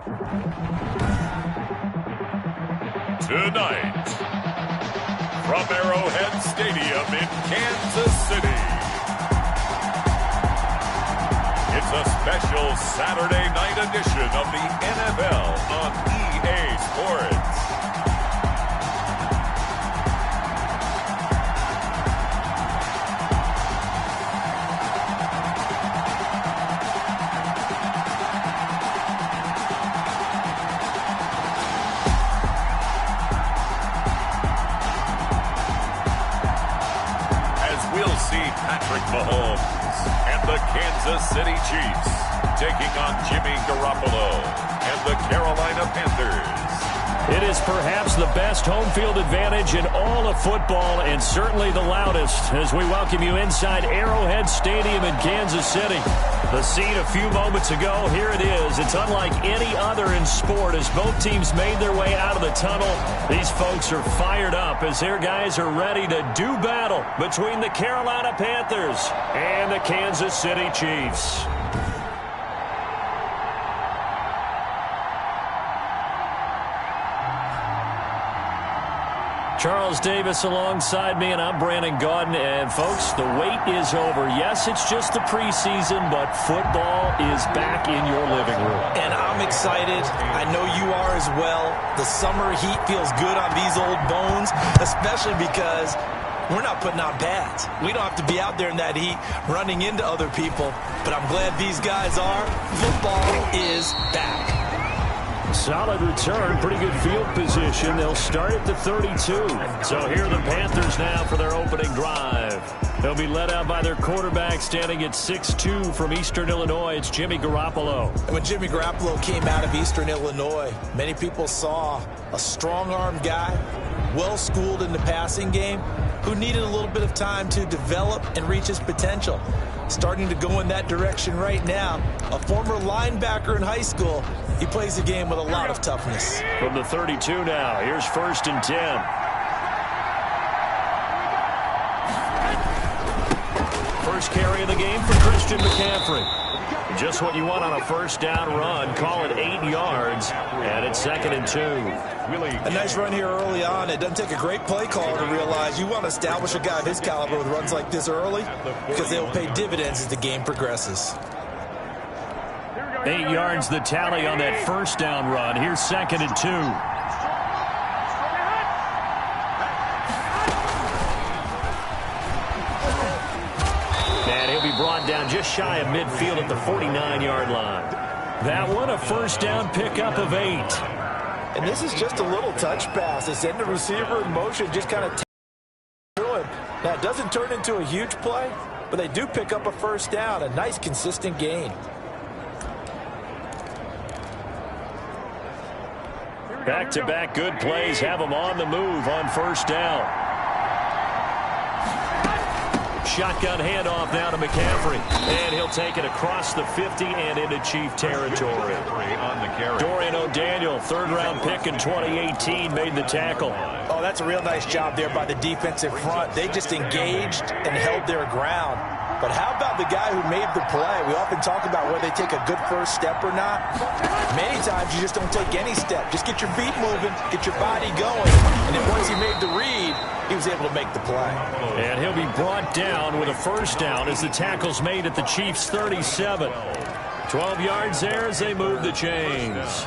Tonight, from Arrowhead Stadium in Kansas City, it's a special Saturday night edition of the NFL on EA Sports. Patrick Mahomes and the Kansas City Chiefs taking on Jimmy Garoppolo and the Carolina Panthers. It is perhaps the best home field advantage in all of football and certainly the loudest as we welcome you inside Arrowhead Stadium in Kansas City. The scene a few moments ago, here it is. It's unlike any other in sport as both teams made their way out of the tunnel. These folks are fired up as their guys are ready to do battle between the Carolina Panthers and the Kansas City Chiefs. Charles Davis alongside me, and I'm Brandon Gaudin. And, folks, the wait is over. Yes, it's just the preseason, but football is back in your living room. And I'm excited. I know you are as well. The summer heat feels good on these old bones, especially because we're not putting on pads. We don't have to be out there in that heat running into other people. But I'm glad these guys are. Football is back. Solid return, pretty good field position. They'll start at the 32. So here are the Panthers now for their opening drive. They'll be led out by their quarterback standing at 6'2" from Eastern Illinois. It's Jimmy Garoppolo. And when Jimmy Garoppolo came out of Eastern Illinois, many people saw a strong-armed guy, well-schooled in the passing game, who needed a little bit of time to develop and reach his potential. Starting to go in that direction right now. A former linebacker in high school, he plays the game with a lot of toughness. From the 32 now, here's 1st and 10. First carry of the game for Christian McCaffrey. Just what you want on a first down run. Call it 8 yards, and it's 2nd and 2. A nice run here early on. It doesn't take a great play caller to realize you want to establish a guy of his caliber with runs like this early because they will pay dividends as the game progresses. 8 yards the tally on that first down run. Here's 2nd and 2. Brought down just shy of midfield at the 49-yard line. That one, a first down pickup of 8. And this is just a little touch pass. They send the receiver in motion, just kind of through him. Now, it doesn't turn into a huge play, but they do pick up a first down, a nice, consistent gain. Back-to-back good plays have them on the move on first down. Shotgun handoff now to McCaffrey. And he'll take it across the 50 and into Chief territory. Dorian O'Daniel, third-round pick in 2018, made the tackle. Oh, that's a real nice job there by the defensive front. They just engaged and held their ground. But how about the guy who made the play? We often talk about whether they take a good first step or not. Many times you just don't take any step. Just get your feet moving, get your body going. And then once he made the read, he was able to make the play. And he'll be brought down with a first down as the tackle's made at the Chiefs' 37. 12 yards there as they move the chains.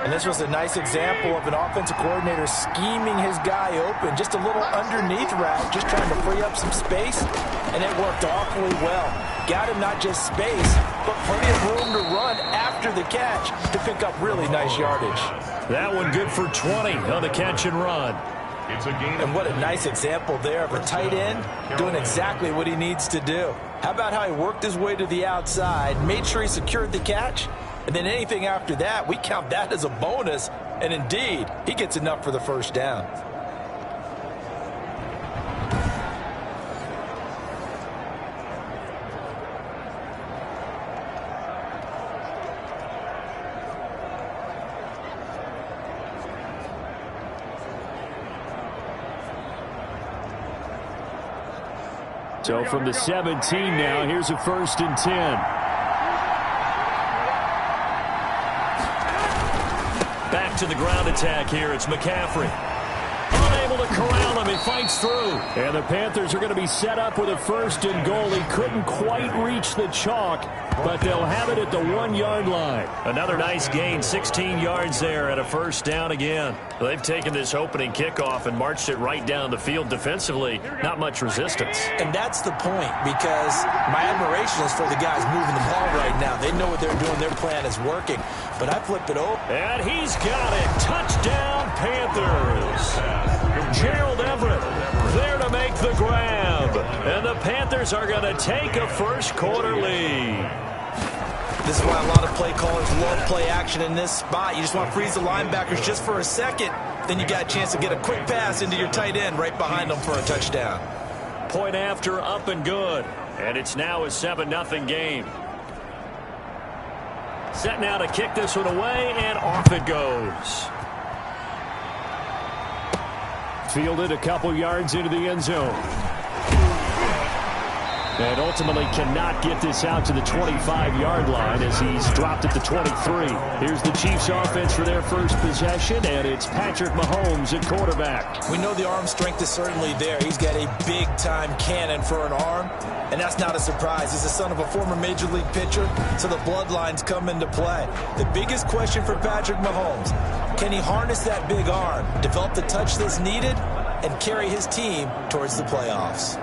And this was a nice example of an offensive coordinator scheming his guy open. Just a little underneath route, just trying to free up some space. And it worked awfully well. Got him not just space, but plenty of room to run after the catch to pick up really nice yardage. That one good for 20 on the catch and run. And what a nice example there of a tight end doing exactly what he needs to do. How about how he worked his way to the outside, made sure he secured the catch, and then anything after that, we count that as a bonus. And indeed, he gets enough for the first down. So from the 17 now, here's a 1st and 10. to the ground attack here. It's McCaffrey. Unable to corral him. He fights through. And the Panthers are going to be set up with a 1st and goal. He couldn't quite reach the chalk, but they'll have it at the 1-yard line. Another nice gain, 16 yards there, at a 1st down again. They've taken this opening kickoff and marched it right down the field defensively. Not much resistance. And that's the point, because my admiration is for the guys moving the ball right now. They know what they're doing. Their plan is working. But I flip it over. And he's got it. Touchdown, Panthers. Gerald Everett there to make the grab. And the Panthers are going to take a 1st quarter lead. This is why a lot of play callers love play action in this spot. You just want to freeze the linebackers just for a second. Then you got a chance to get a quick pass into your tight end right behind them for a touchdown. Point after, up and good. And it's now a 7-0 game. Set now to kick this one away, and off it goes. Fielded a couple yards into the end zone. And ultimately cannot get this out to the 25-yard line as he's dropped at the 23. Here's the Chiefs offense for their first possession, and it's Patrick Mahomes at quarterback. We know the arm strength is certainly there. He's got a big-time cannon for an arm, and that's not a surprise. He's the son of a former Major League pitcher, so the bloodlines come into play. The biggest question for Patrick Mahomes, can he harness that big arm, develop the touch that's needed, and carry his team towards the playoffs?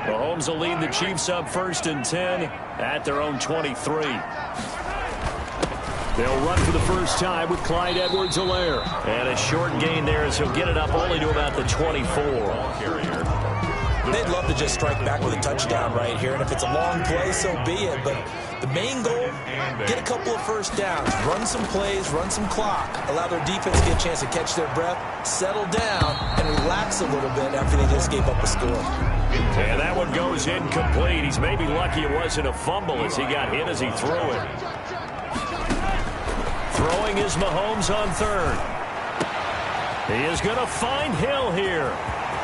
Mahomes will lead the Chiefs up 1st and 10 at their own 23. They'll run for the first time with Clyde Edwards-Helaire. And a short gain there as he'll get it up only to about the 24. They'd love to just strike back with a touchdown right here. And if it's a long play, so be it. But the main goal, get a couple of 1st downs, run some plays, run some clock, allow their defense to get a chance to catch their breath, settle down, and relax a little bit after they just gave up a score. And that one goes incomplete. He's maybe lucky it wasn't a fumble as he got hit as he threw it. Throwing is Mahomes on 3rd. He is going to find Hill here.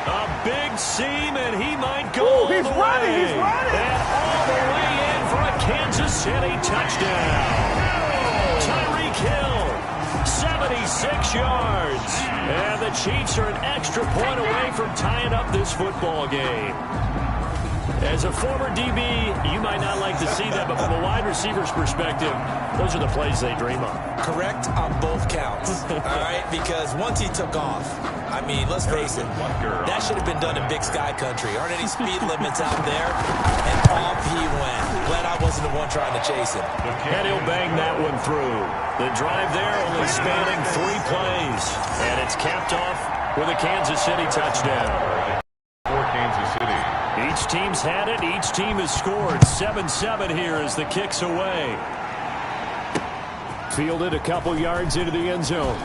A big seam, and he might go all the way. He's running. And all the way in for a Kansas City touchdown. Tyreek Hill, 76 yards. And the Chiefs are an extra point away from tying up this football game. As a former DB, you might not like to see that, but from a wide receiver's perspective, those are the plays they dream of. Correct on both counts, all right? Because once he took off, I mean, let's face it, that should have been done in Big Sky Country. Aren't any speed limits out there? And off he went. Glad I wasn't the one trying to chase him. And he'll bang that one through. The drive there only spanning 3 plays. And it's capped off with a Kansas City touchdown. For Kansas City. Each team's had it. Each team has scored. 7-7 here as the kick's away. Fielded a couple yards into the end zone.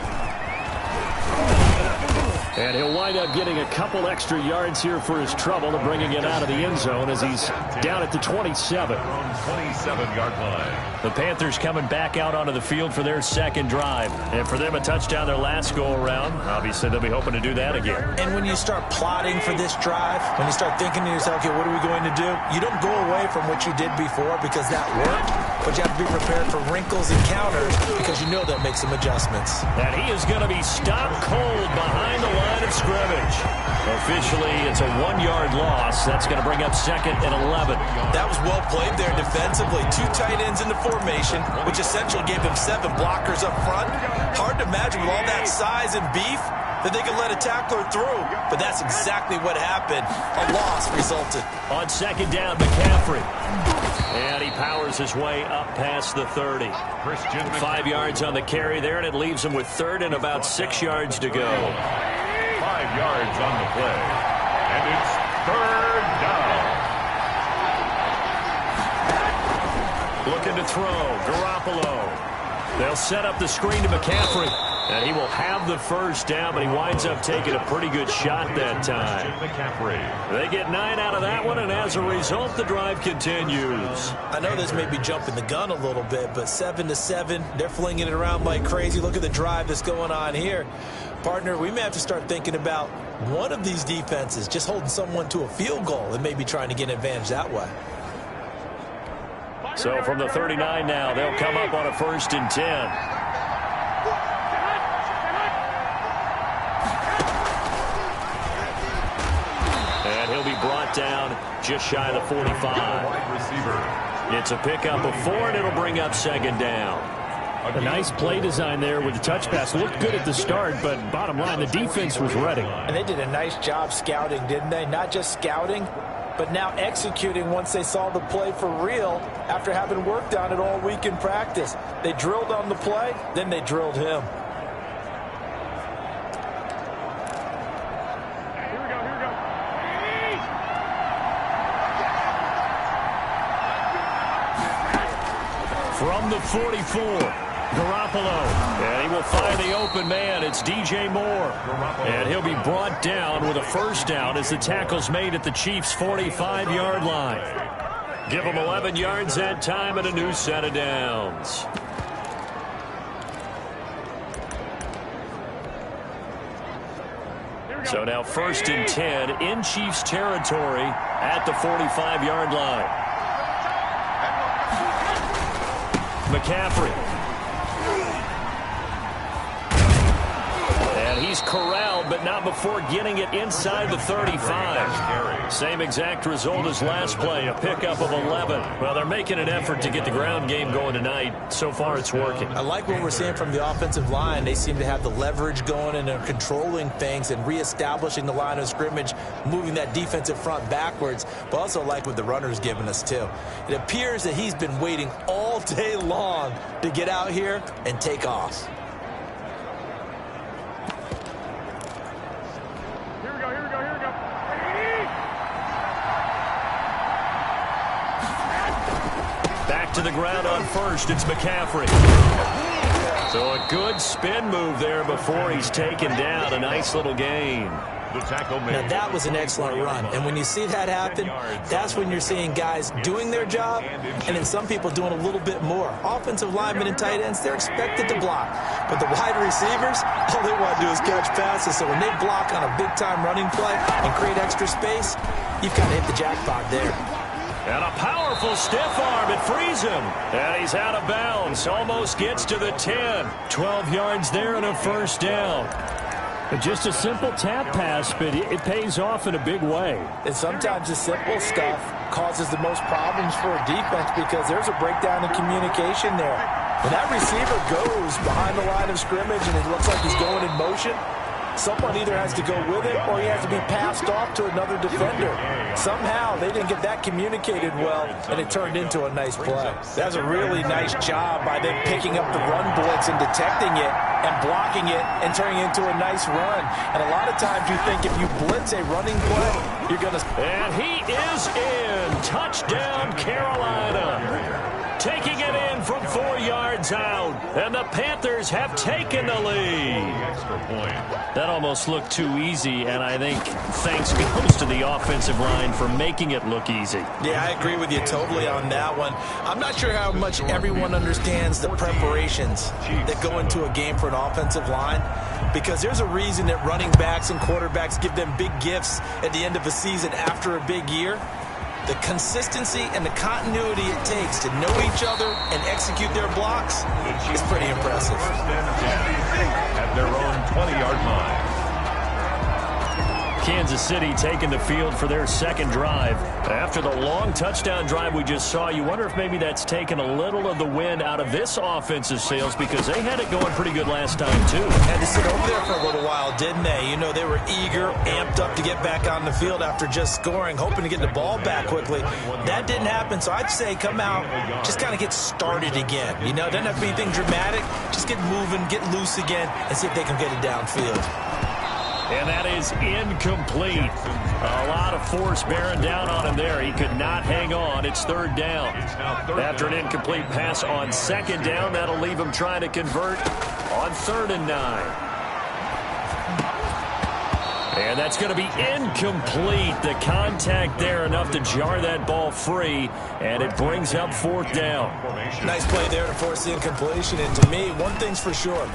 And he'll wind up getting a couple extra yards here for his trouble to bringing it out of the end zone as he's down at the 27. 27-yard line. The Panthers coming back out onto the field for their 2nd drive. And for them, a touchdown their last go-around. Obviously, they'll be hoping to do that again. And when you start plotting for this drive, when you start thinking to yourself, okay, what are we going to do? You don't go away from what you did before because that worked, but you have to be prepared for wrinkles and counters because you know they'll make some adjustments. And he is going to be stopped cold behind the line of scrimmage. Officially, it's a 1-yard loss. That's going to bring up 2nd and 11. That was well played there defensively. 2 tight ends in the formation, which essentially gave them 7 blockers up front. Hard to imagine with all that size and beef that they could let a tackler through. But that's exactly what happened. A loss resulted. On 2nd down, McCaffrey. And he powers his way up past the 30. 5 yards on the carry there, and it leaves him with 3rd and about 6 yards to go. 5 yards on the play. And it's 3rd down. Looking to throw. Garoppolo. They'll set up the screen to McCaffrey. And he will have the 1st down, but he winds up taking a pretty good shot that time. They get 9 out of that one, and as a result, the drive continues. I know this may be jumping the gun a little bit, but 7-7, they're flinging it around like crazy. Look at the drive that's going on here. Partner, we may have to start thinking about one of these defenses just holding someone to a field goal and maybe trying to get an advantage that way. So from the 39 now, they'll come up on a 1st and 10. brought down just shy of the 45. It's a pickup of 4, and it'll bring up second down. A nice play design there with the touch pass. Looked good at the start, but bottom line, the defense was ready. And they did a nice job scouting, didn't they? Not just scouting, but now executing once they saw the play for real after having worked on it all week in practice. They drilled on the play, then they drilled him. From the 44, Garoppolo. And he will find the open man. It's DJ Moore. And he'll be brought down with a first down as the tackle's made at the Chiefs' 45-yard line. Give them 11 yards that time and a new set of downs. So now 1st and 10 in Chiefs territory at the 45-yard line. McCaffrey. And he's corralled, but not before getting it inside the 35. Same exact result as last play, a pickup of 11. Well, they're making an effort to get the ground game going tonight. So far, it's working. I like what we're seeing from the offensive line. They seem to have the leverage going, and they're controlling things and reestablishing the line of scrimmage, moving that defensive front backwards, but also like what the runner's giving us, too. It appears that he's been waiting all day long to get out here and take off. Back to the ground on first. It's McCaffrey. So a good spin move there before he's taken down. A nice little gain. Now that was an excellent run, and when you see that happen, that's when you're seeing guys doing their job and then some people doing a little bit more. Offensive linemen and tight ends, they're expected to block, but the wide receivers, all they want to do is catch passes. So when they block on a big-time running play and create extra space, you've kind of hit the jackpot there. And a powerful stiff arm. It frees him. And he's out of bounds. Almost gets to the 10. 12 yards there and a first down. Just a simple tap pass, but it pays off in a big way. And sometimes the simple stuff causes the most problems for a defense because there's a breakdown in communication there. When that receiver goes behind the line of scrimmage and it looks like he's going in motion, someone either has to go with it or he has to be passed off to another defender. Somehow they didn't get that communicated well, and it turned into a nice play. That's a really nice job by them picking up the run blitz and detecting it and blocking it and turning it into a nice run. And a lot of times you think if you blitz a running play, you're going to... And he is in. Touchdown, Carolina. Taking it in from 4 yards out. And the Panthers have taken the lead. That almost looked too easy, and I think thanks goes to the offensive line for making it look easy. Yeah, I agree with you totally on that one. I'm not sure how much everyone understands the preparations that go into a game for an offensive line, because there's a reason that running backs and quarterbacks give them big gifts at the end of a season after a big year. The consistency and the continuity it takes to know each other and execute their blocks is pretty impressive. At their own 20-yard line. Kansas City taking the field for their second drive. After the long touchdown drive we just saw, you wonder if maybe that's taken a little of the wind out of this offensive sails, because they had it going pretty good last time, too. Had to sit over there for a little while, didn't they? You know, they were eager, amped up to get back on the field after just scoring, hoping to get the ball back quickly. That didn't happen, so I'd say come out, just kind of get started again. You know, doesn't have to be anything dramatic. Just get moving, get loose again, and see if they can get it downfield. And that is incomplete. A lot of force bearing down on him there. He could not hang on. It's third down. After an incomplete pass on second down, that'll leave him trying to convert on 3rd and 9. And that's going to be incomplete. The contact there enough to jar that ball free, and it brings up 4th down. Nice play there to force the incompletion. And to me, one thing's for sure.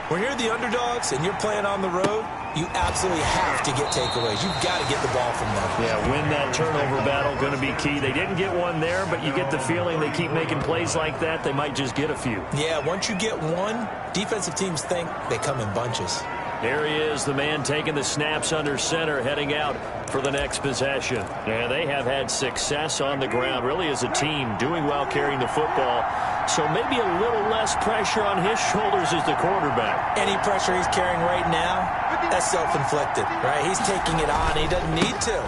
When you're the underdogs and you're playing on the road, you absolutely have to get takeaways. You've got to get the ball from them. Yeah, win that turnover battle, going to be key. They didn't get one there, but you get the feeling they keep making plays like that, they might just get a few. Yeah, once you get one, defensive teams think they come in bunches. And when you get one, you got to get the ball from them. Yeah, win that turnover battle, going to be key. They didn't get one there, but you get the feeling they keep making plays like that, they might just get a few. Yeah, once you get one, defensive teams think they come in bunches. Here he is, the man taking the snaps under center, heading out for the next possession. And they have had success on the ground, really as a team, doing well carrying the football. So maybe a little less pressure on his shoulders as the quarterback. Any pressure he's carrying right now, that's self-inflicted, right? He's taking it on. He doesn't need to.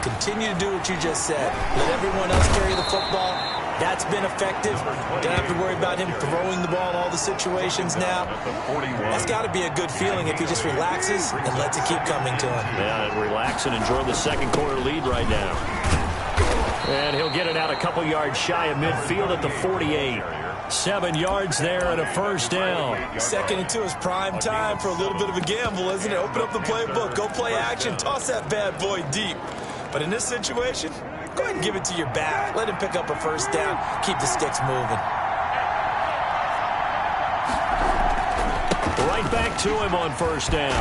Continue to do what you just said. Let everyone else carry the football. That's been effective. Don't have to worry about him throwing the ball in all the situations now. That's got to be a good feeling if he just relaxes and lets it keep coming to him. Yeah, and relax and enjoy the second quarter lead right now. And he'll get it out a couple yards shy of midfield at the 48. 7 yards there and a first down. 2nd and 2 is prime time for a little bit of a gamble, isn't it? Open up the playbook. Go play action. Toss that bad boy deep. But in this situation, go ahead and give it to your back. Let him pick up a first down. Keep the sticks moving. Right back to him on first down.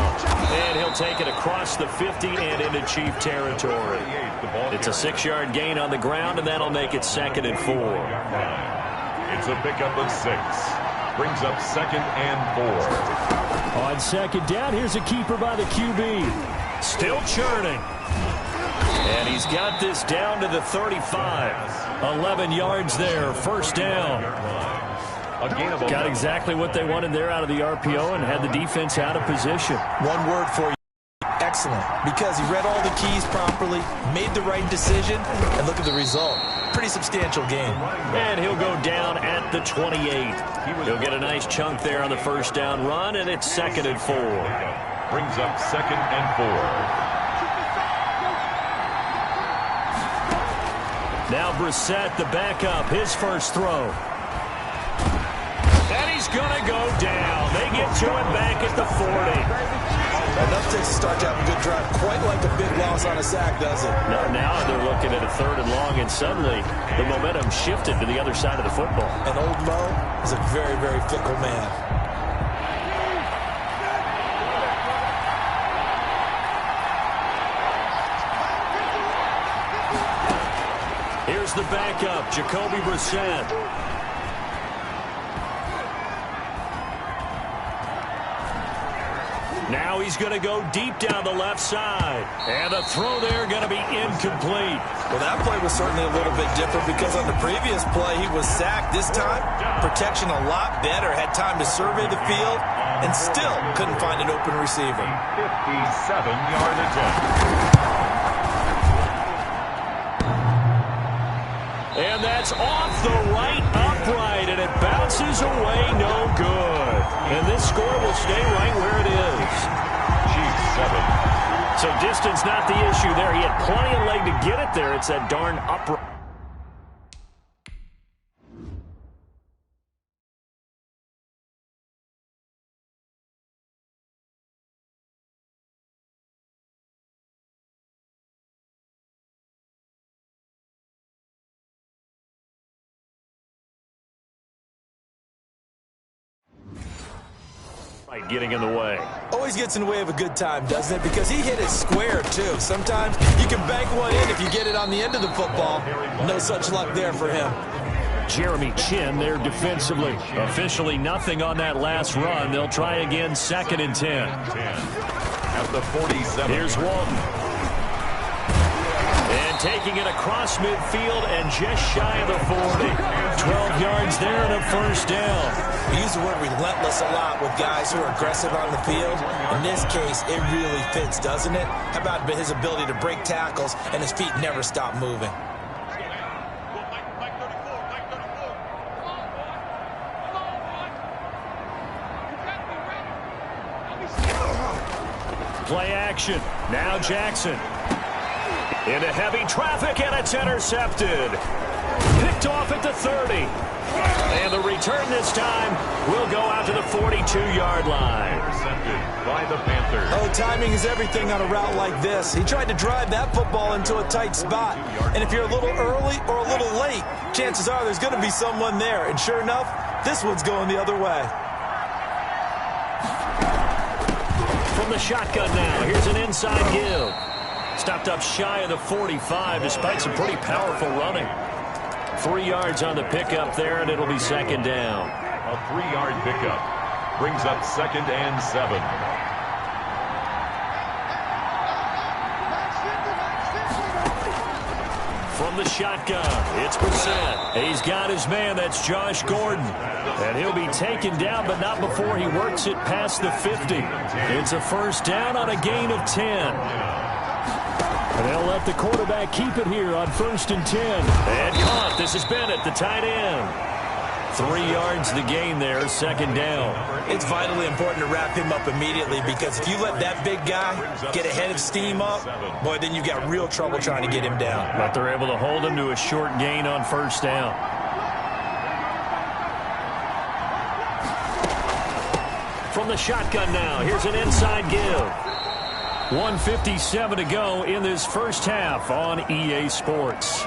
And he'll take it across the 50 and into Chief territory. It's a 6-yard gain on the ground, and that'll make it 2nd and 4. It's a pickup of 6. Brings up 2nd and 4. On 2nd down, here's a keeper by the QB. Still churning. And he's got this down to the 35. 11 yards there, first down. Got exactly what they wanted there out of the RPO and had the defense out of position. One word for you. Excellent. Because he read all the keys properly, made the right decision, and look at the result. Pretty substantial gain. And he'll go down at the 28. He'll get a nice chunk there on the first down run, and it's 2nd and 4. Brings up 2nd and 4. Now Brissett, the backup, his first throw. And he's going to go down. They get to him back at the 40. Enough to start to have a good drive. Quite like a big loss on a sack, does it? No, now they're looking at a 3rd and long, and suddenly the momentum shifted to the other side of the football. And old Mo is a very, very fickle man. Here's the backup, Jacoby Brissett. Now he's going to go deep down the left side. And the throw there going to be incomplete. Well, that play was certainly a little bit different because on the previous play he was sacked. This time, protection a lot better. Had time to survey the field and still couldn't find an open receiver. 57-yard attempt. And that's off the right upright, and it bounces away no good. And this score will stay right where it is. Chiefs 7. So distance not the issue there. He had plenty of leg to get it there. It's that darn upright. Getting in the way. Always gets in the way of a good time, doesn't it? Because he hit it square, too. Sometimes you can bank one in if you get it on the end of the football. No such luck there for him. Jeremy Chin there defensively. Officially nothing on that last run. They'll try again, 2nd and 10. At the 47. Here's Walton. And taking it across midfield and just shy of the 40. 12 yards there and a first down. We use the word relentless a lot with guys who are aggressive on the field. In this case, it really fits, doesn't it? How about his ability to break tackles and his feet never stop moving? Play action. Now Jackson. Into heavy traffic, and it's intercepted. Picked off at the 30. And the return this time will go out to the 42-yard line. Intercepted by the Panthers. Oh, timing is everything on a route like this. He tried to drive that football into a tight spot. And if you're a little early or a little late, chances are there's going to be someone there. And sure enough, this one's going the other way. From the shotgun now, here's an inside give. Stopped up shy of the 45 despite some pretty powerful running. 3 yards on the pickup there, and it'll be 2nd down. A 3-yard pickup brings up 2nd and 7. From the shotgun, it's Brissett. He's got his man. That's Josh Gordon. And he'll be taken down, but not before he works it past the 50. It's a first down on a gain of 10. And they'll let the quarterback keep it here on 1st and 10. And caught. This is Bennett, the tight end. 3 yards the gain there, 2nd down. It's vitally important to wrap him up immediately, because if you let that big guy get a head of steam up, boy, then you've got real trouble trying to get him down. But they're able to hold him to a short gain on 1st down. From the shotgun now, here's an inside give. 1:57 to go in this first half on EA Sports.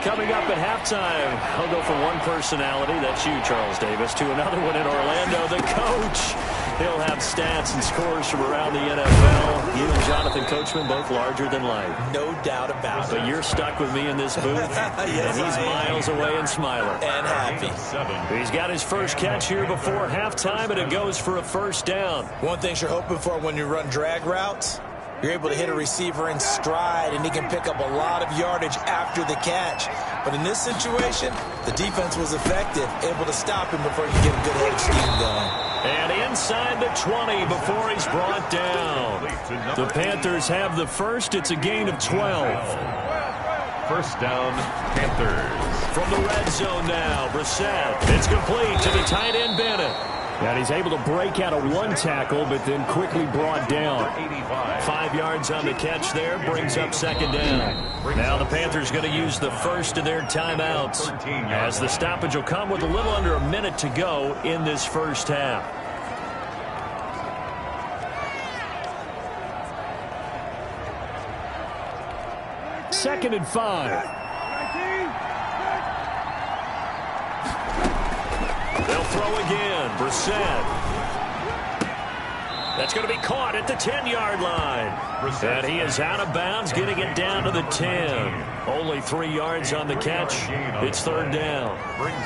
Coming up at halftime, I'll go from one personality, that's you, Charles Davis, to another one in Orlando, the coach. He'll have stats and scores from around the NFL. You and Jonathan Coachman, both larger than life. No doubt about it. But you're stuck with me in this booth, yes, and he's miles away and smiling. And happy. He's got his first catch here before halftime, and it goes for a first down. One thing you're hoping for when you run drag routes, you're able to hit a receiver in stride, and he can pick up a lot of yardage after the catch. But in this situation, the defense was effective, able to stop him before you get a good head of steam going. And inside the 20 before he's brought down. The Panthers have the first. It's a gain of 12. First down, Panthers. From the red zone now, Brissett. It's complete to the tight end, Bennett. And he's able to break out of one tackle, but then quickly brought down. 5 yards on the catch there, brings up 2nd down. Now the Panthers going to use the first of their timeouts, as the stoppage will come with a little under a minute to go in this first half. Second and 5. They'll throw again. Brissett. That's going to be caught at the 10-yard line. And he is out of bounds, getting it down to the 10. Only 3 yards on the catch. It's 3rd down.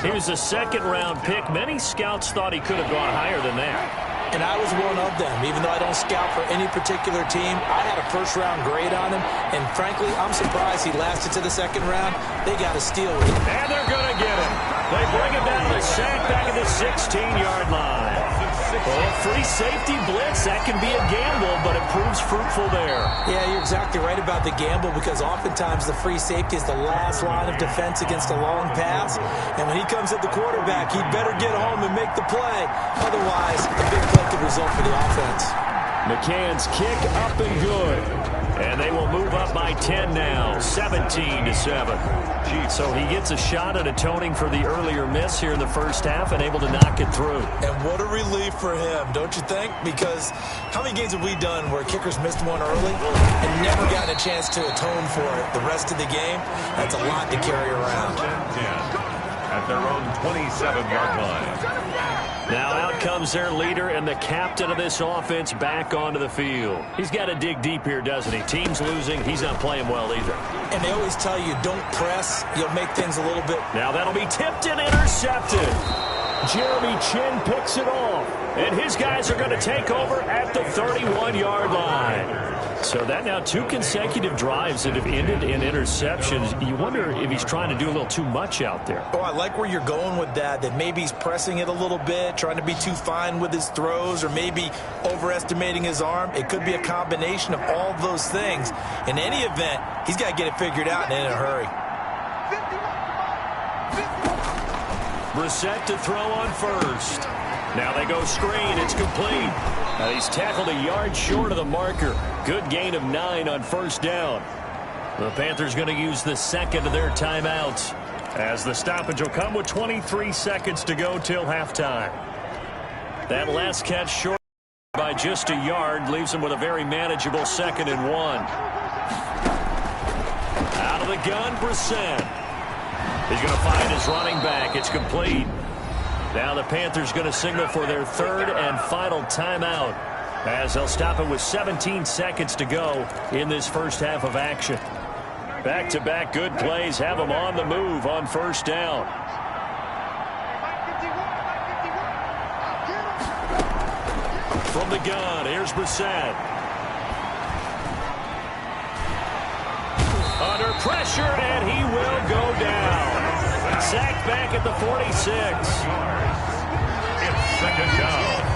He was a 2nd-round pick. Many scouts thought he could have gone higher than that. And I was one of them. Even though I don't scout for any particular team, I had a first-round grade on him. And frankly, I'm surprised he lasted to the 2nd round. They got a steal with him. And they're going to get him. They bring him down the sack back at the 16-yard line. Well, free safety blitz, that can be a gamble, but it proves fruitful there. Yeah, you're exactly right about the gamble, because oftentimes the free safety is the last line of defense against a long pass. And when he comes at the quarterback, he'd better get home and make the play. Otherwise, a big play could result for the offense. McCann's kick up and good. And they will move up by 10 now, 17-7. So he gets a shot at atoning for the earlier miss here in the first half and able to knock it through. And what a relief for him, don't you think? Because how many games have we done where kickers missed one early and never gotten a chance to atone for it the rest of the game? That's a lot to carry around. 10 at their own 27-yard line. Now out comes their leader and the captain of this offense back onto the field. He's got to dig deep here, doesn't he? Team's losing. He's not playing well either. And they always tell you, don't press. You'll make things a little bit. Now that'll be tipped and intercepted. Jeremy Chin picks it off. And his guys are going to take over at the 31-yard line. So that now 2 consecutive drives that have ended in interceptions. You wonder if he's trying to do a little too much out there. Oh, I like where you're going with that maybe he's pressing it a little bit, trying to be too fine with his throws, or maybe overestimating his arm. It could be a combination of all of those things. In any event, he's got to get it figured out and in a hurry. Brissett to throw on first. Now they go screen. It's complete. Now he's tackled a yard short of the marker. Good gain of 9 on first down. The Panthers going to use the second of their timeouts, as the stoppage will come with 23 seconds to go till halftime. That last catch short by just a yard leaves them with a very manageable 2nd and 1. Out of the gun, Brissett. He's going to find his running back. It's complete. Now the Panthers going to signal for their 3rd and final timeout, as they'll stop it with 17 seconds to go in this first half of action. Back-to-back good plays have them on the move on first down. From the gun, here's Brissett. Under pressure, and he will go down. Sacked back at the 46. It's second down.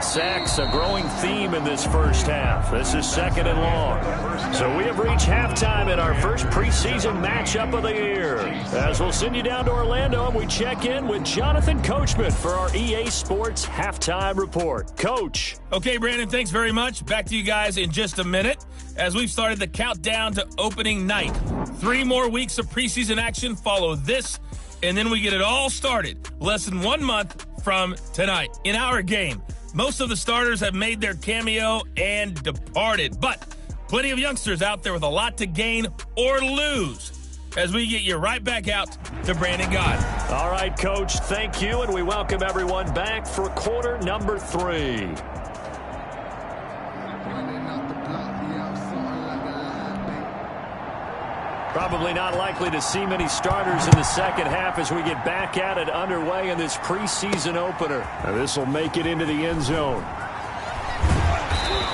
Sacks, a growing theme in this first half. This is second and long. So we have reached halftime in our first preseason matchup of the year. As we'll send you down to Orlando, and we check in with Jonathan Coachman for our EA Sports Halftime Report. Coach. Okay, Brandon, thanks very much. Back to you guys in just a minute as we've started the countdown to opening night. 3 more weeks of preseason action follow this, and then we get it all started less than 1 month from tonight. In our game, most of the starters have made their cameo and departed, but plenty of youngsters out there with a lot to gain or lose as we get you right back out to Brandon God. All right, Coach, thank you, and we welcome everyone back for quarter number 3. Probably not likely to see many starters in the second half as we get back at it underway in this preseason opener. This will make it into the end zone.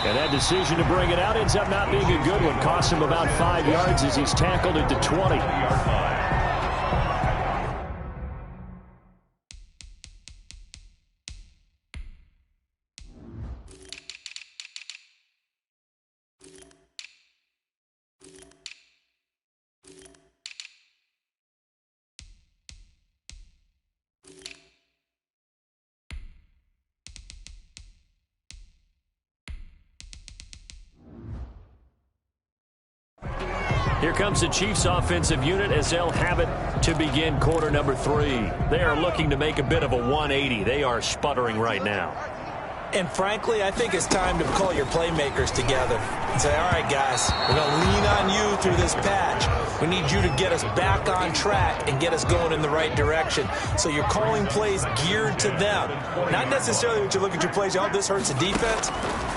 And that decision to bring it out ends up not being a good one. Costs him about 5 yards as he's tackled at the 20. Here comes the Chiefs offensive unit as they'll have it to begin quarter number 3. They are looking to make a bit of a 180. They are sputtering right now. And frankly, I think it's time to call your playmakers together and say, all right, guys, we're going to lean on you through this patch. We need you to get us back on track and get us going in the right direction. So you're calling plays geared to them. Not necessarily that you look at your plays, oh, this hurts the defense.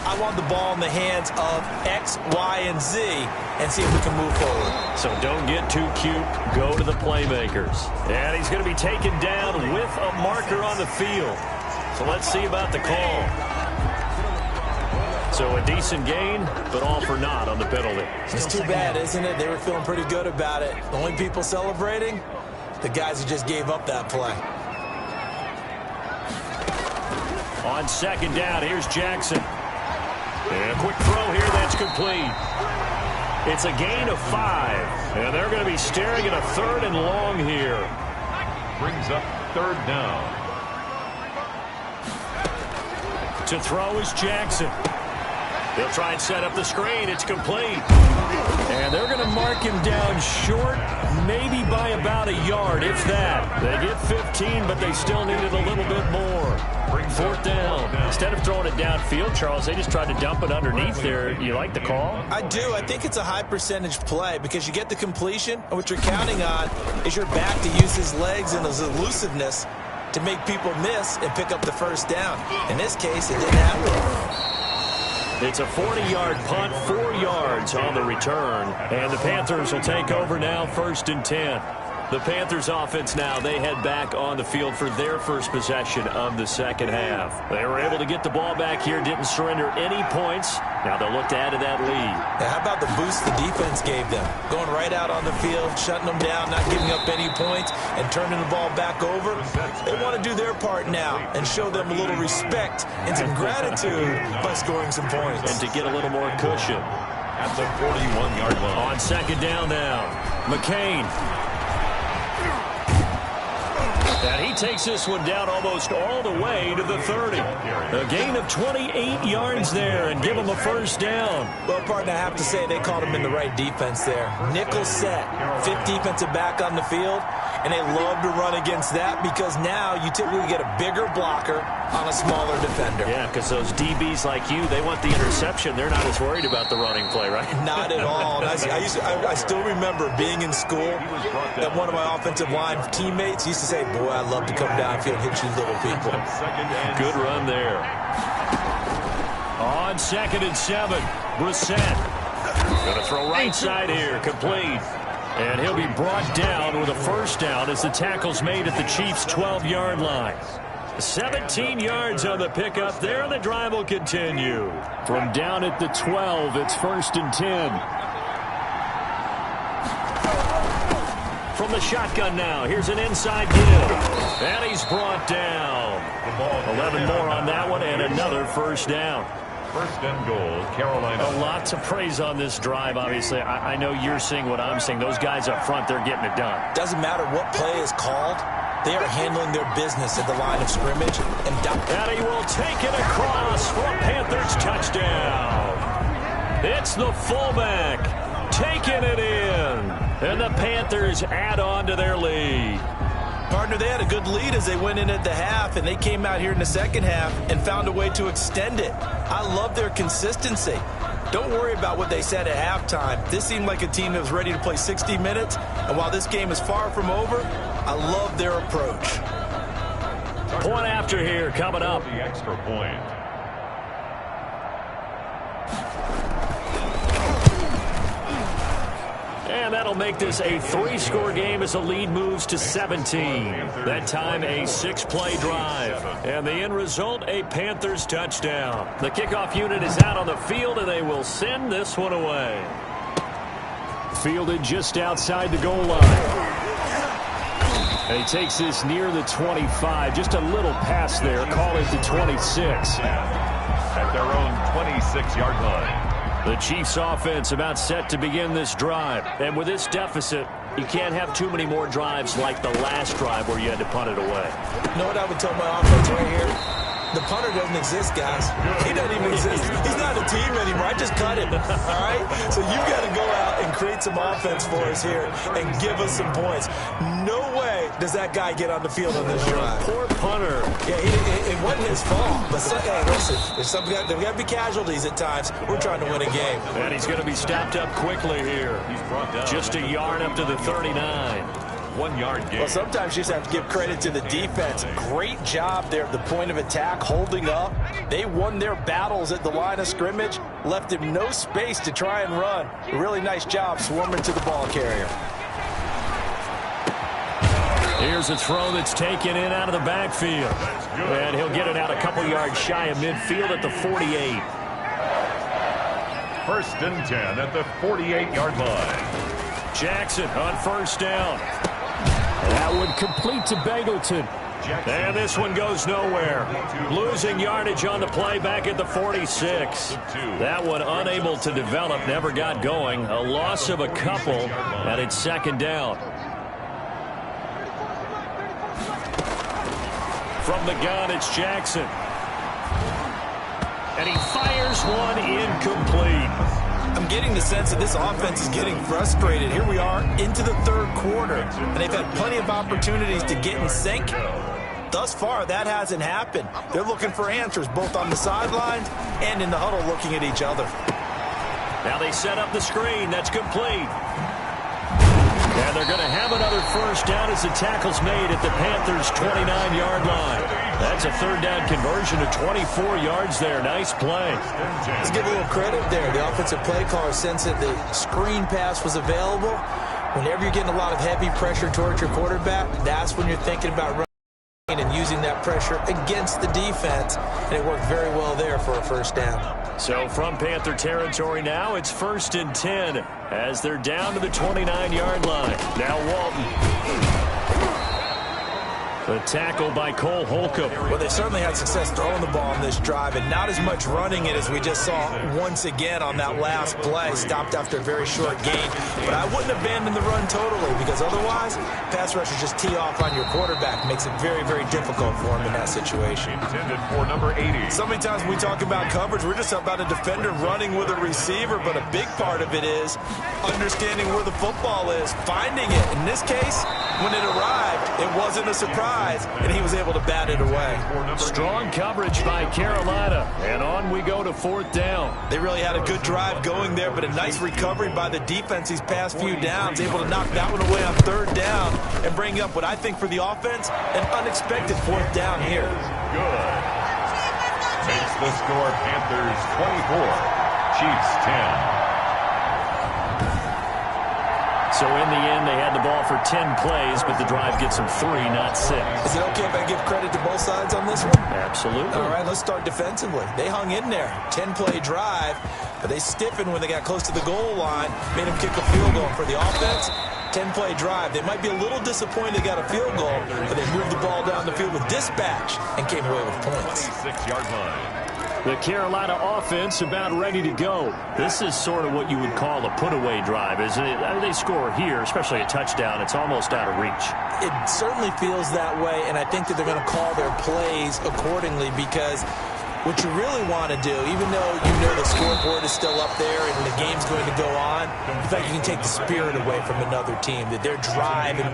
I want the ball in the hands of X, Y, and Z and see if we can move forward. So don't get too cute. Go to the playmakers. And he's going to be taken down with a marker on the field. So let's see about the call. So a decent gain, but all for naught on the penalty. It's too bad, isn't it? They were feeling pretty good about it. The only people celebrating, the guys who just gave up that play. On second down, here's Jackson. And a quick throw here, that's complete. It's a gain of 5. And they're going to be staring at a 3rd and long here. Brings up 3rd down. To throw is Jackson. They'll try and set up the screen. It's complete. And they're going to mark him down short, maybe by about a yard, if that. They get 15, but they still needed a little bit more. 4th down. Instead of throwing it downfield, Charles, they just tried to dump it underneath there. You like the call? I do. I think it's a high percentage play because you get the completion, and what you're counting on is your back to use his legs and his elusiveness to make people miss and pick up the 1st down. In this case, it didn't happen. It's a 40-yard punt, 4 yards on the return. And the Panthers will take over now, 1st and 10. The Panthers offense now, they head back on the field for their first possession of the second half. They were able to get the ball back here, didn't surrender any points. Now they'll look to add to that lead. Now, how about the boost the defense gave them? Going right out on the field, shutting them down, not giving up any points, and turning the ball back over. They want to do their part now and show them a little respect and some gratitude by scoring some points. And to get a little more cushion. At the 41-yard line. On second down now, McCain. And he takes this one down almost all the way to the 30. A gain of 28 yards there and give him a 1st down. Well, partner, I have to say they called him in the right defense there. Nickel set, 5th defensive back on the field, and they love to run against that because now you typically get a bigger blocker on a smaller defender. Yeah, because those DBs like you, they want the interception. They're not as worried about the running play, right? Not at all. And I still remember being in school that one of my offensive line teammates used to say, boy, I love to come downfield and hit you little people. Good run there. On 2nd and 7, Brissett. Going to throw right side here, complete. And he'll be brought down with a first down as the tackle's made at the Chiefs' 12-yard line. 17 yards on the pickup there, and the drive will continue. From down at the 12, it's 1st and 10. From the shotgun now, here's an inside give. And he's brought down. 11 more on that one, and another first down. 1st and goal, Carolina. A lot to praise on this drive, obviously. I know you're seeing what I'm seeing. Those guys up front, they're getting it done. Doesn't matter what play is called. They are handling their business at the line of scrimmage. And he will take it across for a Panthers touchdown. It's the fullback taking it in. And the Panthers add on to their lead. Partner, they had a good lead as they went in at the half, and they came out here in the second half and found a way to extend it. I love their consistency. Don't worry about what they said at halftime. This seemed like a team that was ready to play 60 minutes, and while this game is far from over, I love their approach. Point after here coming up. The extra point. And that'll make this a 3-score game as the lead moves to 17. That time a 6-play drive. And the end result, a Panthers touchdown. The kickoff unit is out on the field, and they will send this one away. Fielded just outside the goal line. And he takes this near the 25. Just a little pass there. Call it the 26. At their own 26-yard line. The Chiefs offense about set to begin this drive. And with this deficit, you can't have too many more drives like the last drive where you had to punt it away. You know what I would tell my offense right here? The punter doesn't exist, guys. He doesn't even exist. He's not a team anymore. I just cut him. All right? So you've got to go out and create some offense for us here and give us some points. No way does that guy get on the field on this drive. Poor punter. Yeah, it wasn't his fault. But hey, listen, there's got to be casualties at times. We're trying to win a game. And he's going to be stopped up quickly here. He's brought down. Just a yard up to the 39. 1-yard gain. Well, sometimes you just have to give credit to the defense. Great job there at the point of attack, holding up. They won their battles at the line of scrimmage, left him no space to try and run. A really nice job swarming to the ball carrier. Here's a throw that's taken in out of the backfield. And he'll get it out a couple yards shy of midfield at the 48. 1st and 10 at the 48-yard line. Jackson on first down. That would complete to Bagleton. And this one goes nowhere. Losing yardage on the play back at the 46. That one unable to develop, never got going. A loss of a couple, and it's 2nd down. From the gun, it's Jackson. And he fires one incomplete. I'm getting the sense that this offense is getting frustrated. Here we are into the 3rd quarter, and they've had plenty of opportunities to get in sync. Thus far, that hasn't happened. They're looking for answers both on the sidelines and in the huddle looking at each other. Now they set up the screen. That's complete. And they're going to have another first down as the tackle's made at the Panthers' 29-yard line. That's a 3rd down conversion to 24 yards there. Nice play. Let's give a little credit there. The offensive play caller sensed that the screen pass was available. Whenever you're getting a lot of heavy pressure towards your quarterback, that's when you're thinking about running and using that pressure against the defense. And it worked very well there for a first down. So from Panther territory now, it's 1st and 10 as they're down to the 29-yard line. Now Walton. The tackle by Cole Holcomb. Well, they certainly had success throwing the ball on this drive, and not as much running it as we just saw once again on that last play. Stopped after a very short gain. But I wouldn't abandon the run totally, because otherwise, pass rushers just tee off on your quarterback. Makes it very, very difficult for him in that situation. Intended for number 80. So many times when we talk about coverage, we're just about a defender running with a receiver, but a big part of it is understanding where the football is, finding it. In this case, when it arrived, it wasn't a surprise, and he was able to bat it away. Strong coverage by Carolina, and on we go to 4th down. They really had a good drive going there, but a nice recovery by the defense these past few downs, able to knock that one away on 3rd down and bring up what I think for the offense, an unexpected 4th down here. Good. Makes the score Panthers 24, Chiefs 10. So in the end, they had the ball for 10 plays, but the drive gets them 3, not 6. Is it okay if I give credit to both sides on this one? Absolutely. All right, let's start defensively. They hung in there. 10-play drive, but they stiffened when they got close to the goal line, made them kick a field goal. For the offense, 10-play drive. They might be a little disappointed they got a field goal, but they moved the ball down the field with dispatch and came away with points. 26-yard line. The Carolina offense about ready to go. This is sort of what you would call a put-away drive, isn't it? They score here, especially a touchdown. It's almost out of reach. It certainly feels that way, and I think that they're going to call their plays accordingly because what you really want to do, even though you know the scoreboard is still up there and the game's going to go on, in fact, you can take the spirit away from another team, that they're driving.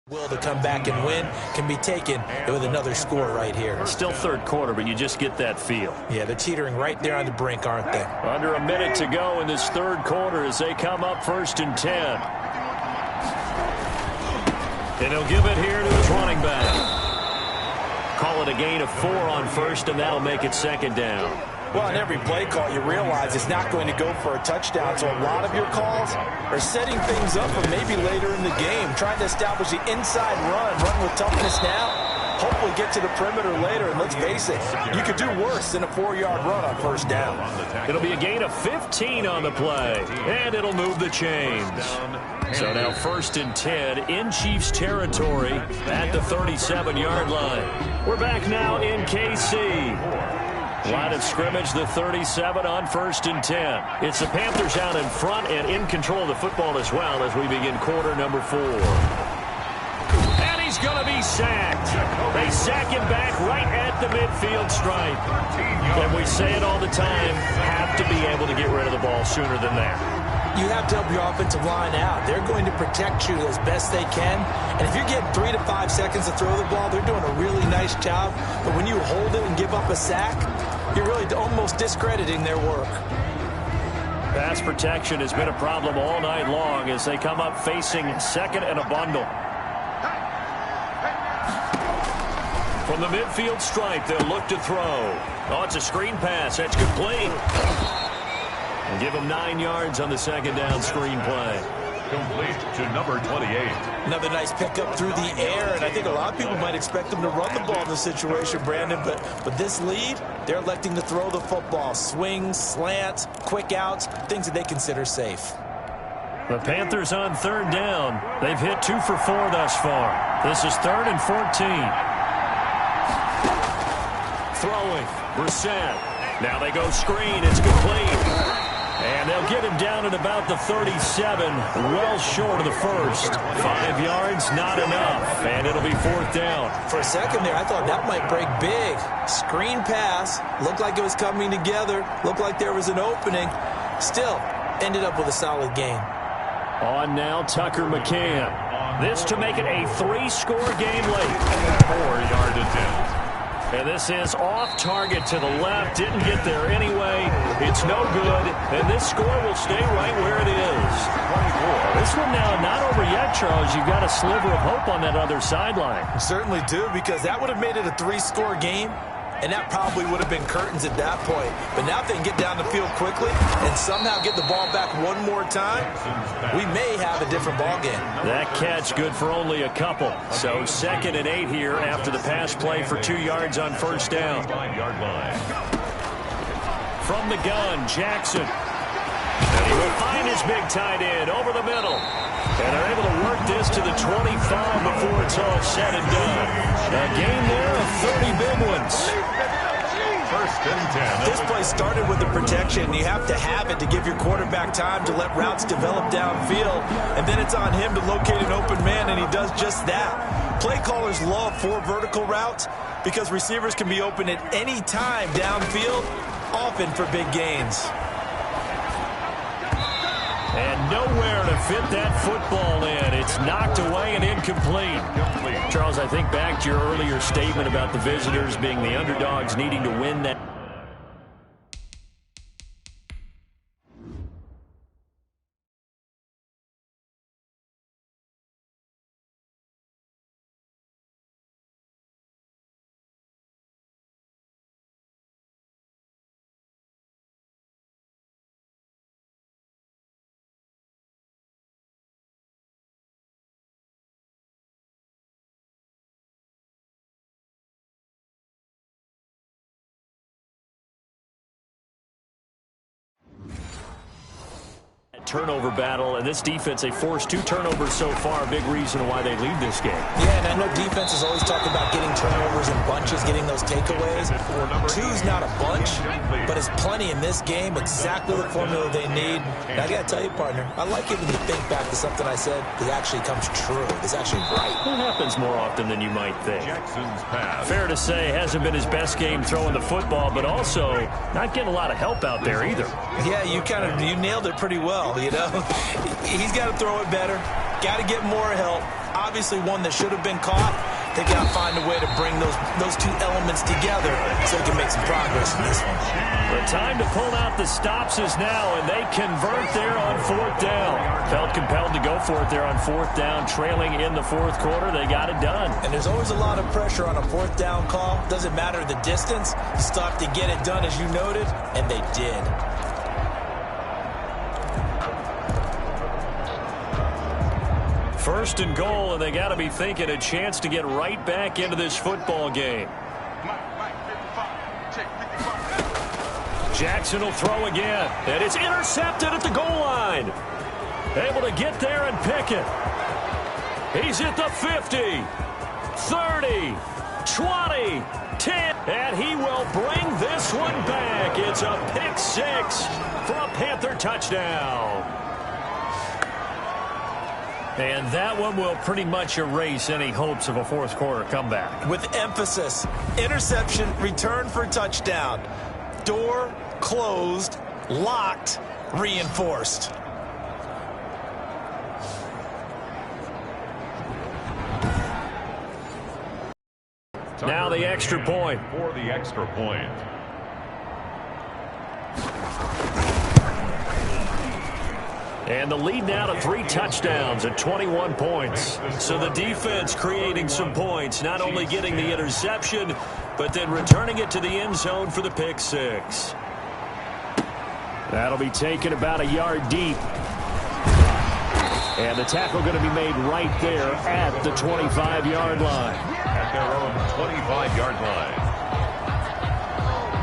Will to come back and win can be taken with another score right here. It's still third quarter, but you just get that feel. Yeah, they're teetering right there on the brink, aren't they? Under a minute to go in this third quarter as they come up 1st and 10. And he'll give it here to his running back. Call it a gain of 4 on first, and that'll make it 2nd down. Well, on every play call, you realize it's not going to go for a touchdown, so a lot of your calls are setting things up for maybe later in the game, trying to establish the inside run with toughness now, hopefully get to the perimeter later, and let's face it, you could do worse than a 4-yard run on first down. It'll be a gain of 15 on the play, and it'll move the chains. So now 1st and 10 in Chiefs territory at the 37-yard line. We're back now in KC. Line of scrimmage, the 37 on 1st and 10. It's the Panthers out in front and in control of the football as well as we begin quarter number 4. And he's going to be He's sacked. They sack him back right at the midfield stripe. And we say it all the time, have to be able to get rid of the ball sooner than that. You have to help your offensive line out. They're going to protect you as best they can. And if you're getting 3 to 5 seconds to throw the ball, they're doing a really nice job. But when you hold it and give up a sack, you're really almost discrediting their work. Pass protection has been a problem all night long as they come up facing second and a bundle. From the midfield stripe, they'll look to throw. Oh, it's a screen pass. That's complete. And give them 9 yards on the second down screen play. Complete to number 28. Another nice pickup through the air, and I think a lot of people might expect them to run the ball in this situation, Brandon, but this lead, they're electing to throw the football. Swings, slants, quick outs, things that they consider safe. The Panthers on third down. They've hit 2 for 4 thus far. This is 3rd and 14. Throwing, Brissett. Now they go screen. It's complete. And they'll get him down at about the 37, well short of the first. 5 yards, not enough, and it'll be 4th down. For a second there, I thought that might break big. Screen pass, looked like it was coming together, looked like there was an opening. Still, ended up with a solid gain. On now, Tucker McCann. This to make it a 3-score game late. 4-yard attempt. And this is off target to the left. Didn't get there anyway. It's no good. And this score will stay right where it is. 24. This one now not over yet, Charles. You've got a sliver of hope on that other sideline. Certainly do, because that would have made it a 3-score game, and that probably would have been curtains at that point. But now if they can get down the field quickly and somehow get the ball back one more time, we may have a different ball game. That catch good for only a couple. So 2nd and 8 here after the pass play for 2 yards on first down. 5-yard line. From the gun, Jackson. And he will find his big tight end over the middle. And they're able to work this to the 25 before it's all said and done. A game there of 30 big ones. 1st and 10. This play started with the protection. You have to have it to give your quarterback time to let routes develop downfield. And then it's on him to locate an open man, and he does just that. Play callers love 4 vertical routes because receivers can be open at any time downfield, often for big gains. And nowhere to fit that football in. It's knocked away and incomplete. Charles, I think back to your earlier statement about the visitors being the underdogs needing to win that. Turnover battle, and this defense, they forced 2 turnovers so far. Big reason why they lead this game. Yeah, and I know defenses always talk about getting turnovers in bunches, getting those takeaways. 2's not a bunch, but it's plenty in this game. Exactly the formula they need. And I got to tell you, partner, I like it when you think back to something I said that actually comes true. It's actually right. It happens more often than you might think. Jackson's pass. Fair to say, hasn't been his best game throwing the football, but also not getting a lot of help out there either. Yeah, you nailed it pretty well, you know. He's got to throw it better. Got to get more help. Obviously one that should have been caught. They got to find a way to bring those 2 elements together so they can make some progress in this one. The time to pull out the stops is now, and they convert there on 4th down. Felt compelled to go for it there on 4th down, trailing in the 4th quarter. They got it done. And there's always a lot of pressure on a 4th down call. Doesn't matter the distance. You still have to get it done, as you noted, and they did. 1st and goal, and they got to be thinking a chance to get right back into this football game. Jackson will throw again, and it's intercepted at the goal line. Able to get there and pick it. He's at the 50, 30, 20, 10, and he will bring this one back. It's a pick 6 for a Panther touchdown. And that one will pretty much erase any hopes of a fourth quarter comeback. With emphasis, interception, return for touchdown. Door closed, locked, reinforced. Now the extra point. For the extra point. And the lead now to 3 touchdowns at 21 points. So the defense creating some points, not only getting the interception, but then returning it to the end zone for the pick 6. That'll be taken about a yard deep. And the tackle going to be made right there at the 25-yard line. At their own 25-yard line.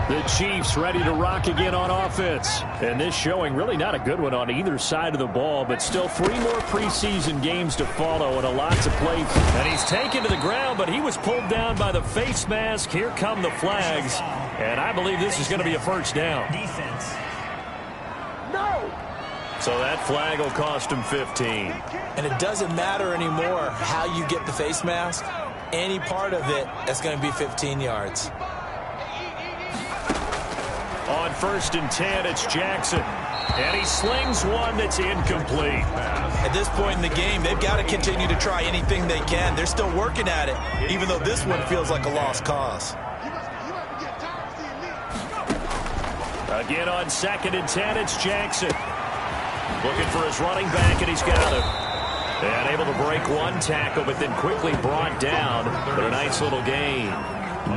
The Chiefs ready to rock again on offense. And this showing really not a good one on either side of the ball, but still 3 more preseason games to follow and a lot to play for. And he's taken to the ground, but he was pulled down by the face mask. Here come the flags. And I believe this is going to be a first down. Defense. So that flag will cost him 15. And it doesn't matter anymore how you get the face mask. Any part of it is going to be 15 yards. On 1st and 10, it's Jackson. And he slings one that's incomplete. At this point in the game, they've got to continue to try anything they can. They're still working at it, even though this one feels like a lost cause. Again on 2nd and 10, it's Jackson. Looking for his running back, and he's got him. And able to break one tackle, but then quickly brought down. But a nice little gain.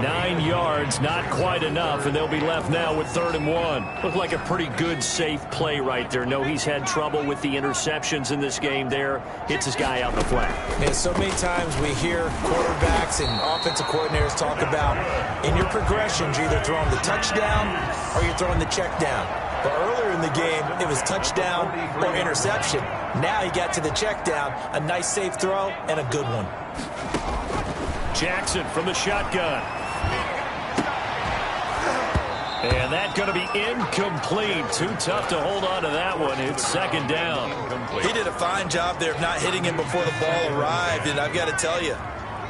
9 yards, not quite enough, and they'll be left now with 3rd and 1. Looked like a pretty good, safe play right there. No, he's had trouble with the interceptions in this game there. Hits his guy out in the flat. Man, so many times we hear quarterbacks and offensive coordinators talk about in your progressions, you're either throwing the touchdown or you're throwing the check down. But earlier in the game, it was touchdown or interception. Now he got to the check down, a nice safe throw, and a good one. Jackson from the shotgun. And that's going to be incomplete. Too tough to hold on to that one. It's 2nd down. He did a fine job there of not hitting him before the ball arrived, and I've got to tell you,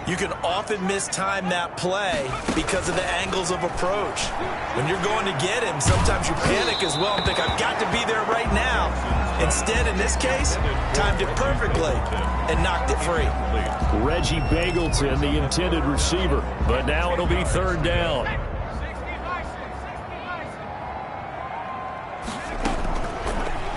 you can often mistime that play because of the angles of approach. When you're going to get him, sometimes you panic as well and think, I've got to be there right now. Instead, in this case, timed it perfectly and knocked it free. Reggie Bagleton, the intended receiver. But now it'll be 3rd down.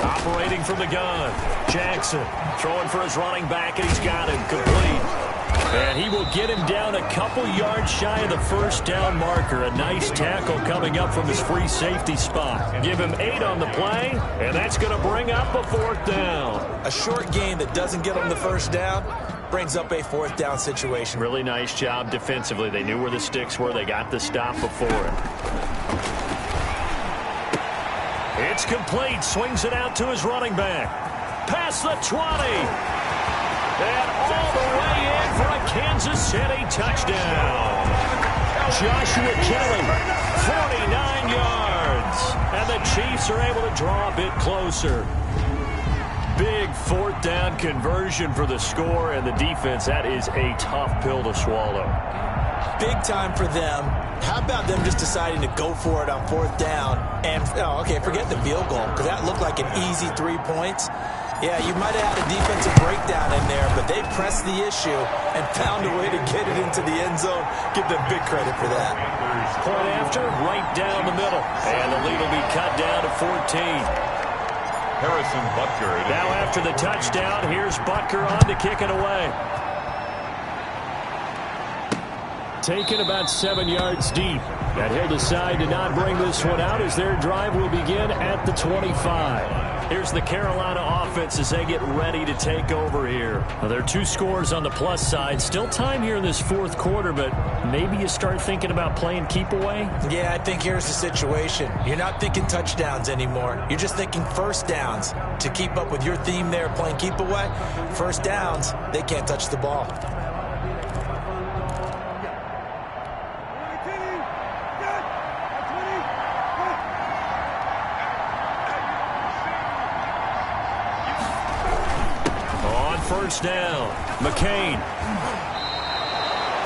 Operating from the gun. Jackson throwing for his running back, and he's got him complete. And he will get him down a couple yards shy of the 1st down marker. A nice tackle coming up from his free safety spot. Give him 8 on the play, and that's going to bring up a 4th down. A short gain that doesn't get him the 1st down brings up a 4th down situation. Really nice job defensively. They knew where the sticks were. They got the stop before it. It's complete. Swings it out to his running back. Past the 20. And all the way in for a Kansas City touchdown. Joshua Kelly, 49 yards. And the Chiefs are able to draw a bit closer. Big 4th down conversion for the score, and the defense, that is a tough pill to swallow. Big time for them. How about them just deciding to go for it on 4th down? And, okay, forget the field goal, because that looked like an easy 3 points. Yeah, you might have had a defensive breakdown in there, but they pressed the issue and found a way to get it into the end zone. Give them big credit for that. Point after, right down the middle. And the lead will be cut down to 14. Harrison Butker. Now after the touchdown, here's Butker on to kick it away. Taken about 7 yards deep. And he'll decide to not bring this one out as their drive will begin at the 25. Here's the Carolina offense as they get ready to take over here. Well, there are 2 scores on the plus side. Still time here in this 4th quarter, but maybe you start thinking about playing keep away? Yeah, I think here's the situation. You're not thinking touchdowns anymore. You're just thinking 1st downs. To keep up with your theme there, playing keep away, 1st downs, they can't touch the ball. first down. McCain.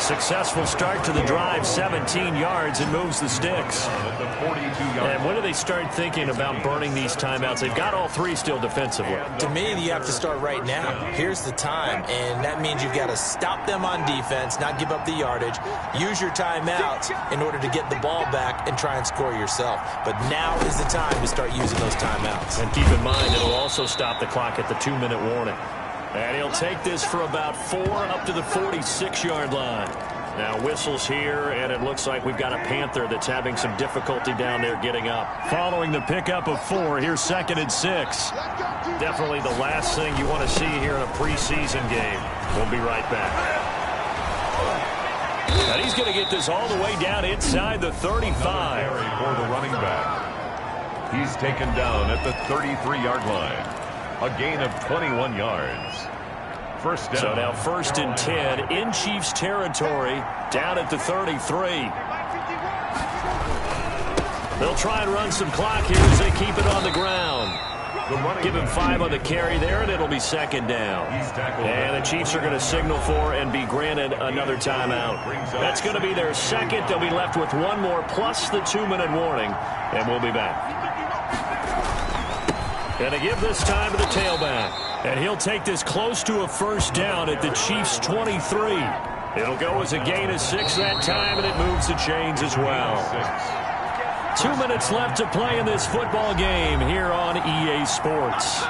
Successful start to the drive, 17 yards, and moves the sticks. And when do they start thinking about burning these timeouts? They've got all three still defensively. To me, you have to start right now. Here's the time, and that means you've got to stop them on defense, not give up the yardage, use your timeouts in order to get the ball back and try and score yourself. But now is the time to start using those timeouts. And keep in mind, it'll also stop the clock at the 2-minute warning. And he'll take this for about 4 up to the 46-yard line. Now whistles here, and it looks like we've got a Panther that's having some difficulty down there getting up. Following the pickup of 4, here's 2nd and 6. Definitely the last thing you want to see here in a preseason game. We'll be right back. And he's going to get this all the way down inside the 35. For the running back. He's taken down at the 33-yard line. A gain of 21 yards. First down. So now 1st and 10 in Chiefs territory, down at the 33. They'll try and run some clock here as they keep it on the ground. Give him 5 on the carry there, and it'll be 2nd down. And the Chiefs are going to signal for and be granted another timeout. That's going to be their 2nd. They'll be left with 1 more plus the 2-minute warning, and we'll be back. Going to give this time to the tailback. And he'll take this close to a first down at the Chiefs' 23. It'll go as a gain of 6 that time, and it moves the chains as well. 2 minutes left to play in this football game here on EA Sports.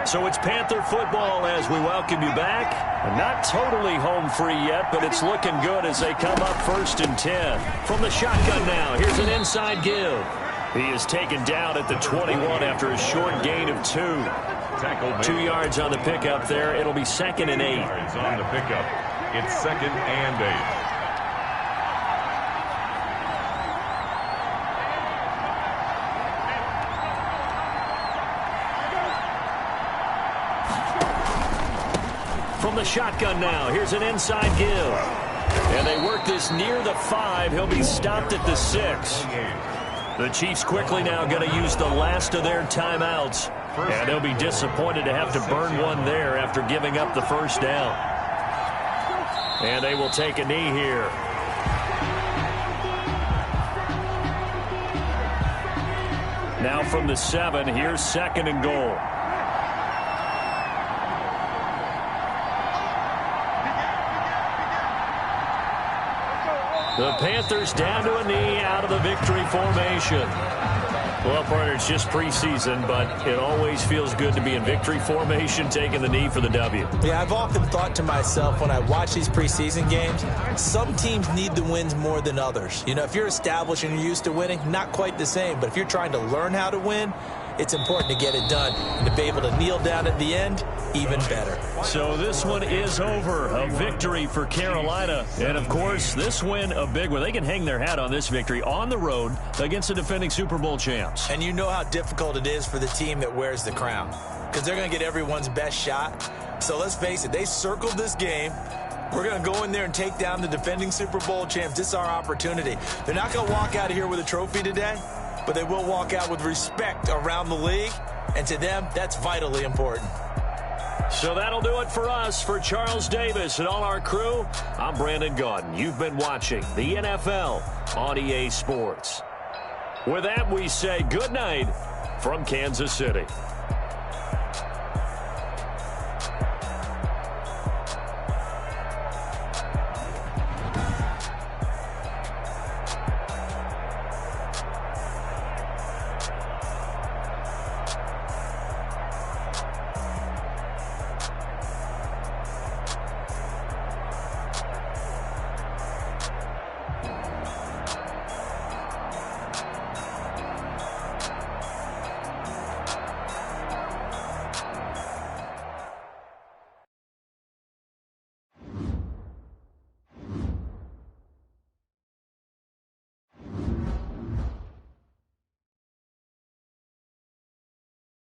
So it's Panther football as we welcome you back. Not totally home free yet, but it's looking good as they come up 1st and 10. From the shotgun now, here's an inside give. He is taken down at the 21 after a short gain of 2. 2 yards on the pickup there. It'll be 2nd and 8. Yards on the pickup. It's 2nd and 8. From the shotgun now, here's an inside give. And they work this near the 5. He'll be stopped at the 6. The Chiefs quickly now going to use the last of their timeouts. And they'll be disappointed to have to burn one there after giving up the first down. And they will take a knee here. Now from the 7, here's 2nd and goal. The Panthers down to a knee out of the victory formation. Well, partner, it's just preseason, but it always feels good to be in victory formation, taking the knee for the W. Yeah, I've often thought to myself when I watch these preseason games, some teams need the wins more than others. You know, if you're established and you're used to winning, not quite the same. But if you're trying to learn how to win, it's important to get it done. And to be able to kneel down at the end, even better. So this one is over. A victory for Carolina. And, of course, this win, a big one. They can hang their hat on this victory on the road against the defending Super Bowl champs. And you know how difficult it is for the team that wears the crown, because they're going to get everyone's best shot. So let's face it, they circled this game. We're going to go in there and take down the defending Super Bowl champs. This is our opportunity. They're not going to walk out of here with a trophy today, but they will walk out with respect around the league. And to them, that's vitally important. So that'll do it for us. For Charles Davis and all our crew, I'm Brandon Gaudin. You've been watching the NFL on EA Sports. With that, we say good night from Kansas City.